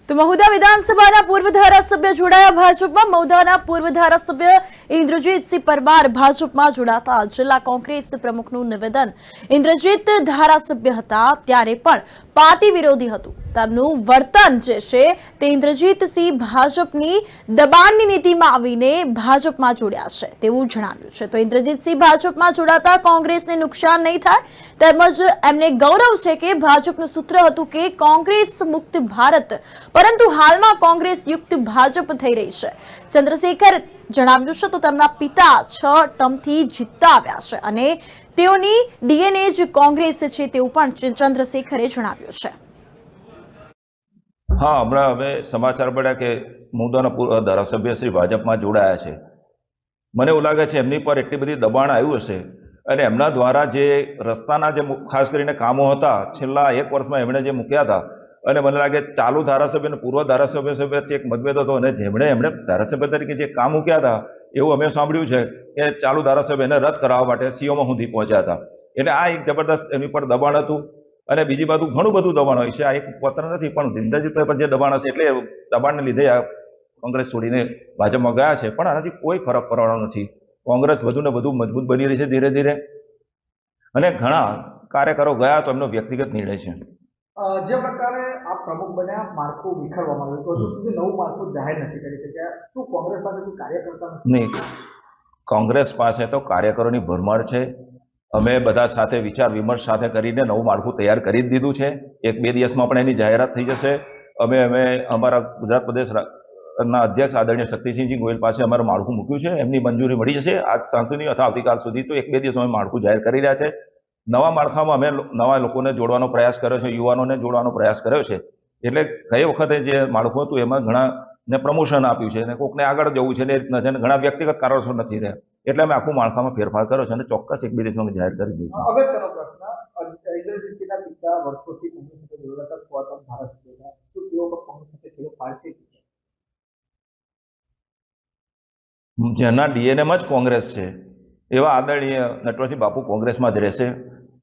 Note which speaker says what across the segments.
Speaker 1: તો મહુધા વિધાનસભાના પૂર્વ ધારાસભ્ય જોડાયા ભાજપમાં। મહુધાના પૂર્વ ધારાસભ્ય ઇન્દ્રજીતસિંહ પરમાર ભાજપમાં જોડાતા જિલ્લા કોંગ્રેસ પ્રમુખનું નિવેદન। ઇન્દ્રજીત ધારાસભ્ય હતા ત્યારે પણ પાર્ટી વિરોધી હતું। તેમનું વર્તન જે છે તે ઇન્દ્રજીતસિંહ ભાજપની દબાણની નીતિમાં આવીને ભાજપમાં જોડ્યા છે તેવું જણાવ્યું છે। તો ઇન્દ્રજીતસિંહ ભાજપમાં જોડાતા કોંગ્રેસને નુકસાન નહીં થાય તેમજ એમને ગૌરવ છે કે ભાજપનું સૂત્ર હતું કે કોંગ્રેસ મુક્ત ભારત, પરંતુ હાલમાં કોંગ્રેસ યુક્ત ભાજપ થઈ રહી છે। ચંદ્રશેખર જણાવ્યું છે તો તેમના પિતા 6 ટર્મથી જીતતા આવ્યા છે અને તેઓની ડીએનએ જ કોંગ્રેસ છે તેવું પણ ચંદ્રશેખરે જણાવ્યું છે।
Speaker 2: हाँ, हमारा हमें समाचार पड़ा कि मुद्दाना पूर्व धारासभ्य श्री भाजपમાં જોડાયા છે। મને એવું લાગે છે એમની પર એટલી બધી દબાણ આવ્યું હશે અને એમના દ્વારા જે રસ્તાના જે ખાસ કરીને કામો હતા છેલ્લા 1 વર્ષમાં એમણે જે મૂક્યા હતા અને મને લાગે ચાલુ ધારાસભ્ય અને પૂર્વ ધારાસભ્ય વચ્ચે એક મતભેદ હતો અને એમણે ધારાસભ્ય તરીકે જે કામ મૂક્યા હતા એવું અમે સાંભળ્યું છે કે ચાલુ ધારાસભ્યને રદ કરાવવા માટે સીઓમાં સુધી પહોંચ્યા હતા। એટલે આ એક જબરદસ્ત એમની પર દબાણ હતું અને બીજી બાજુ ઘણું બધું દબાણ હોય છે। આ એક પત્ર નથી પણ ઇન્દ્રજીતભાઈ પર જે દબાણ હશે એટલે દબાણને લીધે આ કોંગ્રેસ છોડીને ભાજપમાં ગયા છે, પણ આનાથી કોઈ ફરક પડવાનો નથી। કોંગ્રેસ વધુ ને વધુ મજબૂત બની રહી છે ધીરે ધીરે અને ઘણા કાર્યકરો ગયા તો એમનો વ્યક્તિગત નિર્ણય છે।
Speaker 3: જે પ્રકારે આ પ્રમુખ બન્યા માળખું વિખરવામાં આવ્યું તો હજુ સુધી નવું માળખું જાહેર નથી કરી શક્યા, શું કોંગ્રેસ પાસે કોઈ કાર્યકર્તા નથી?
Speaker 2: નહીં, કોંગ્રેસ પાસે તો કાર્યકરોની ભરમાર છે। અમે બધા સાથે વિચાર વિમર્શ સાથે કરીને નવું માળખું તૈયાર કરી જ દીધું છે। 1-2 દિવસમાં પણ એની જાહેરાત થઈ જશે। અમે અમારા ગુજરાત પ્રદેશના અધ્યક્ષ આદરણીય શક્તિસિંહજી ગોયલ પાસે અમારું માળખું મૂક્યું છે, એમની મંજૂરી મળી જશે આજ સાંજ સુધી અથવા આવતીકાલ સુધી। તો 1-2 દિવસમાં અમે માળખું જાહેર કરી રહ્યા છે। નવા માળખામાં અમે નવા લોકોને જોડવાનો પ્રયાસ કર્યો છે, યુવાનોને જોડવાનો પ્રયાસ કર્યો છે। એટલે ગઈ વખતે જે માળખું હતું એમાં ઘણાને પ્રમોશન આપ્યું છે અને કોકને આગળ જવું છે ને એ રીતના છે, ઘણા વ્યક્તિગત કારણોસર નથી રહ્યા એટલે અમે આખું માળખામાં ફેરફાર કર્યો છે અને ચોક્કસ 1-2 દિવસમાં જાહેર કરી દઈશું।
Speaker 3: અગત્યનો પ્રશ્ન, ઇન્દ્રજીતસિંહના પિતા વર્ષોથી કોંગ્રેસ સાથે જોડાતા હતા, ધારાસભ્ય હતા, તો તેઓ પણ કોંગ્રેસ સાથે છેલ્લો પાડશે?
Speaker 2: જેના ડીએનએમાં જ કોંગ્રેસ છે એવા આદરણીય નટવરસિંહ બાપુ કોંગ્રેસમાં જ રહેશે।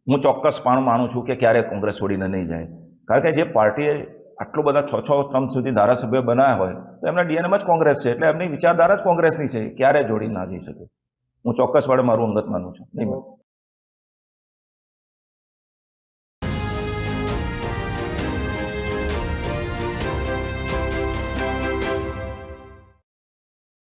Speaker 2: હું ચોક્કસ પણ માનું છું કે ક્યારેય કોંગ્રેસ છોડીને નહીં જાય, કારણ કે જે પાર્ટીએ આટલું બધા 6 ટર્મ સુધી ધારાસભ્ય બનાવ્યા હોય તો એમના ડીએનએમાં જ કોંગ્રેસ છે, એટલે એમની વિચારધારા જ કોંગ્રેસની છે, ક્યારેય જોડી ના જઈ શકે। હું ચોક્કસપણે મારું અંગત માનું છું। નહીં